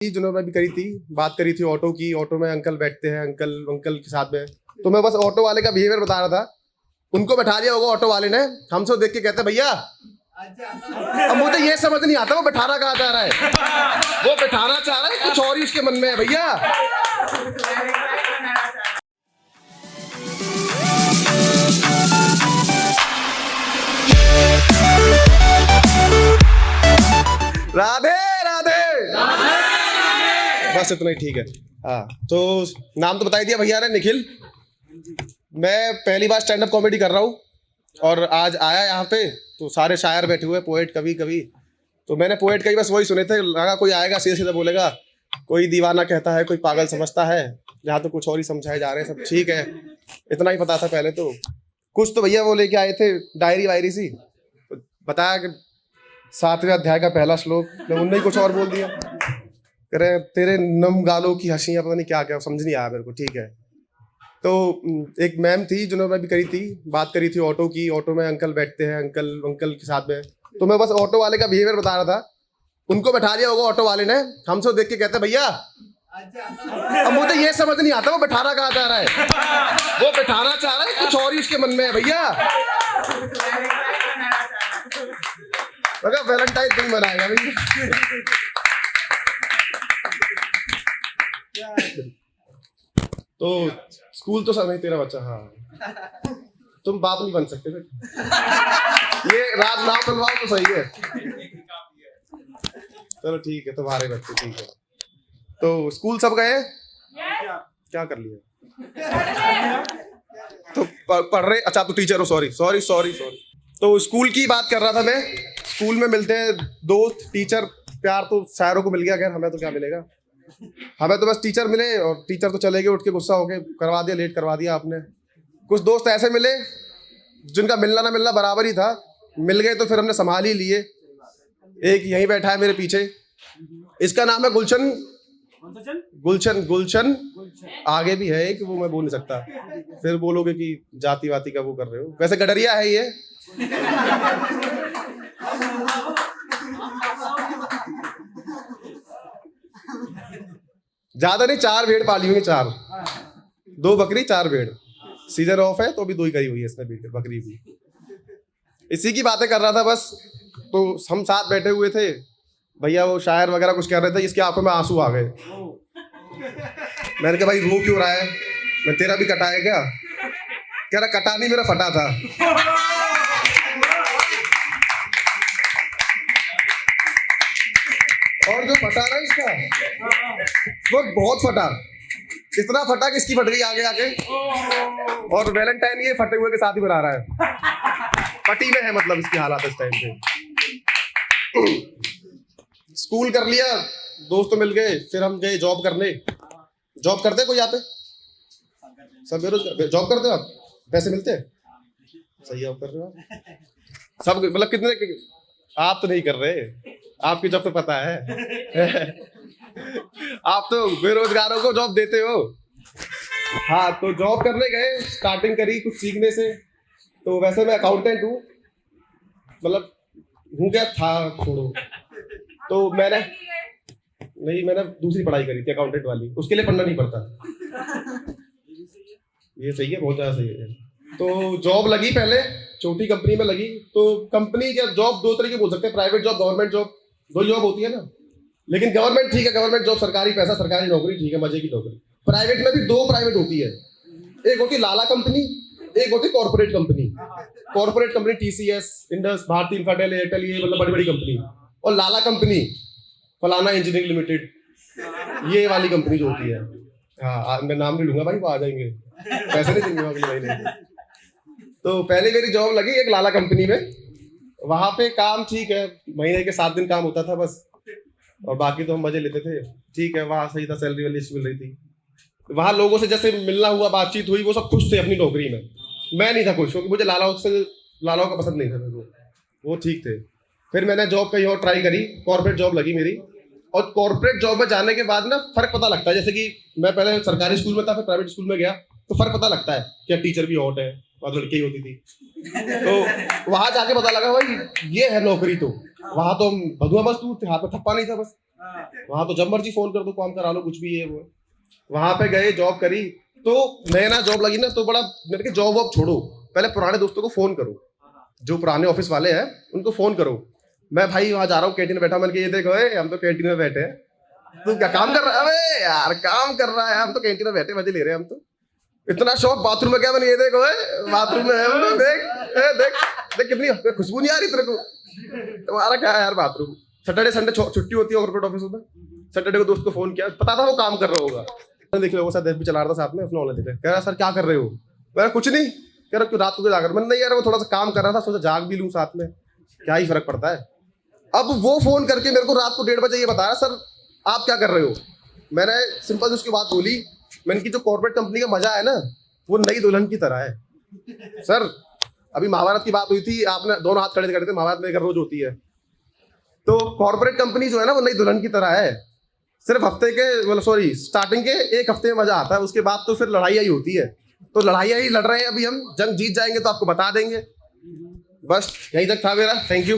जिन्होंने मैं भी करी थी, बात करी थी ऑटो की। ऑटो में अंकल बैठते हैं, अंकल के साथ में। तो मैं बस ऑटो वाले का बिहेवियर बता रहा था। उनको बैठा दिया होगा ऑटो वाले ने, हमसे देख के कहते भैया। अब मुझे ये समझ नहीं आता वो बैठाना कहाँ चाह रहा है। वो बैठाना चाह रहा है कुछ और ही उसके मन में है भैया। राधे राधे। बस इतना ही ठीक है। हाँ, तो नाम तो बता ही दिया भैया ने, निखिल। मैं पहली बार स्टैंड अप कॉमेडी कर रहा हूँ और आज आया यहाँ पे तो सारे शायर बैठे हुए, पोएट कवि कवि। तो मैंने पोएट कई बस वही सुने थे, लगा कोई आएगा सीधे सीधे बोलेगा, कोई दीवाना कहता है, कोई पागल समझता है। यहाँ तो कुछ और ही समझाए जा रहे हैं, सब ठीक है, इतना ही पता था पहले तो। कुछ तो भैया वो लेके आए थे डायरी वायरी सी, बताया कि 7वें अध्याय का पहला श्लोक, मैं उनने ही कुछ और बोल दिया। कह रहे तेरे नम गालों की हंसियां, पता नहीं क्या क्या, समझ नहीं आया मेरे को। ठीक है, तो एक मैम थी जिन्होंने मैं भी करी थी, बात करी थी ऑटो की। ऑटो में अंकल बैठते हैं, अंकल के साथ में। तो मैं बस ऑटो वाले का बिहेवियर बता रहा था। उनको बैठा दिया होगा ऑटो वाले ने, हमसे देख के कहते भैया। अब मुझे ये समझ नहीं आता वो बैठाना कहाँ चाह रहा है। वो बैठाना चाह रहा है कुछ और ही उसके मन में है भैया। वैलेंटाइन दिन मनाएगा भैया। तो स्कूल तो सब नहीं, तेरा बच्चा। हाँ, तुम बाप नहीं बन सकते फिर। ये राज नाम बनवाओ तो सही है। चलो ठीक है, तुम्हारे बच्चे ठीक है। तो स्कूल सब गए, क्या कर लिया? तो पढ़ रहे, अच्छा तो टीचर हो, सॉरी। तो स्कूल की बात कर रहा था मैं। स्कूल में मिलते हैं दोस्त टीचर, प्यार तो शायरों को मिल गया, खैर हमें तो क्या मिलेगा। हमें तो बस टीचर मिले और टीचर तो चले गए, उठ के गुस्सा हो गए, करवा दिया, लेट करवा दिया आपने। कुछ दोस्त ऐसे मिले जिनका मिलना ना मिलना बराबर ही था, मिल गए तो फिर हमने संभाल ही लिए। एक यहीं बैठा है मेरे पीछे, इसका नाम है गुलशन। गुलशन आगे भी है एक, वो मैं बोल नहीं सकता, फिर बोलोगे कि जाति वाति का वो कर रहे हो। वैसे गडरिया है ये। ज्यादा नहीं, 4 भेड़ पाली हुई, 4, 2 बकरी 4 भेड़। सीजन ऑफ है तो अभी 2 ही करी हुई है इसने बकरी भी। इसी की बातें कर रहा था बस। तो हम साथ बैठे हुए थे, भैया वो शायर वगैरह कुछ कह रहे थे, इसकी आंखों में आंसू आ गए। मैंने कहा भाई रो क्यों रहा है, मैं तेरा भी कटा है क्या? कह रहा कटा नहीं, मेरा फटा था। और जो फटा ना इसका, वो बहुत फटा, इतना फटा कि इसकी फट गई आगे आगे। और वैलेंटाइन ये फटे हुए के साथ ही बना रहा है, फटी में है मतलब इसकी हालात इस टाइम पे। स्कूल कर लिया, दोस्त मिल गए, फिर हम गए जॉब करने। जॉब करते कोई यहाँ पे? सब बेरोजगार। जॉब करते हो आप? पैसे मिलते हैं? सही जॉब कर रहे हो आप सब, मतलब कितने? आप तो नहीं कर रहे, आपकी जॉब तो पता है। आप तो बेरोजगारों को जॉब देते हो। हाँ, तो जॉब करने गए, स्टार्टिंग करी कुछ सीखने से। तो वैसे मैं अकाउंटेंट हूँ, मतलब हूँ क्या था, छोड़ो। तो मैंने दूसरी पढ़ाई करी थी अकाउंटेंट वाली, उसके लिए पढ़ना नहीं पड़ता। ये सही है, बहुत ज्यादा सही है। तो जॉब लगी पहले, छोटी कंपनी में लगी। तो कंपनी क्या, जॉब 2 तरीके बोल सकते हैं, private job, government job. 2 job होती है ना। लेकिन गवर्नमेंट ठीक है, गवर्नमेंट जॉब सरकारी पैसा, सरकारी नौकरी ठीक है, मजे की नौकरी। प्राइवेट में भी 2 प्राइवेट होती है, एक होती लाला कंपनी, एक होती corporate company. Corporate company TCS, Indus, Bharti Infratel, Airtel, ये मतलब बड़ी बड़ी कंपनी। और लाला कंपनी फलाना इंजीनियरिंग लिमिटेड, ये वाली कंपनी जो होती है। हाँ, मैं नाम नहीं लूंगा भाई, वो आ जाएंगे, पैसे नहीं देंगे अगले महीने। तो पहले मेरी जॉब लगी एक लाला कंपनी में। वहां पे काम ठीक है, महीने के 7 दिन काम होता था बस, और बाकी तो हम मजे लेते थे। ठीक है, वहां सही था, सैलरी वाली मिल रही थी। वहां लोगों से जैसे मिलना हुआ, बातचीत हुई, वो सब खुश थे अपनी नौकरी में। मैं नहीं था खुश, क्योंकि मुझे लालाओं का पसंद नहीं था मेरे को, वो ठीक थे। फिर मैंने जॉब कहीं और ट्राई करी, कॉर्पोरेट जॉब लगी मेरी। और कॉर्पोरेट जॉब में जाने के बाद ना फर्क पता लगता है। जैसे कि मैं पहले सरकारी स्कूल में था, फिर प्राइवेट स्कूल में गया, तो फर्क पता लगता है कि टीचर भी हॉट है और लड़की ही होती थी। तो वहां जाके पता लगा भाई ये है नौकरी। तो वहां तो हम बधुआ, बस तू हाथ में थप्पा नहीं था बस। वहां तो जब मर्जी फोन कर दो, काम करा लो, कुछ भी है वो। वहां पे गए, जॉब करी, तो नया ना जॉब लगी ना, तो बड़ा मैंने कहा जॉब वॉब छोड़ो, पहले पुराने दोस्तों को फोन करो, जो पुराने ऑफिस वाले हैं उनको फोन करो। मैं भाई वहां जा रहा हूँ, कैंटीन में बैठा, मैंने कहा ये देखो हम तो कैंटीन में बैठे हैं, तू क्या काम कर रहा है? अबे यार काम कर रहा है, हम तो कैंटीन में बैठे मजे ले रहे हैं हम तो। इतना शौक बाथरूम में, क्या मैंने ये देखो बाथरूम में है, देख देख देख कितनी खुशबू नहीं आ रही तेरे को? तुम्हारा क्या है यार बाथरूम। सैटरडे संडे छुट्टी होती है कॉर्पोरेट ऑफिस में, सैटरडे को दोस्त को फोन किया, पता था वो काम कर रहा होगा, देख लो वो साथ भी चला रहा था साथ में अपना ऑनलाइन, कह रहा सर क्या कर रहे हो? मैं कुछ नहीं, कह रहा क्यों रात को जाकर? मैंने नहीं यार वो थोड़ा सा काम कर रहा था, सोचा जाग भी लूं साथ में, क्या ही फर्क पड़ता है। अब वो फोन करके मेरे को रात को 1:30 बजे ये बताया सर आप क्या कर रहे हो? मैंने सिंपल उसकी बात बोली, मैंने की जो कॉर्पोरेट कंपनी का मजा है ना वो नई दुल्हन की तरह है सर। अभी महाभारत की बात हुई थी, आपने दोनों हाथ खड़े करते, महाभारत में रोज होती है, तो कॉर्पोरेट कंपनी जो है ना वो नई दुल्हन की तरह है। सिर्फ हफ्ते के मतलब सॉरी स्टार्टिंग के 1 हफ्ते में मजा आता है, उसके बाद तो फिर लड़ाइयाँ ही होती है। तो लड़ाइयाँ ही लड़ रहे हैं अभी हम, जंग जीत जाएंगे तो आपको बता देंगे। बस यहीं तक था मेरा, थैंक यू।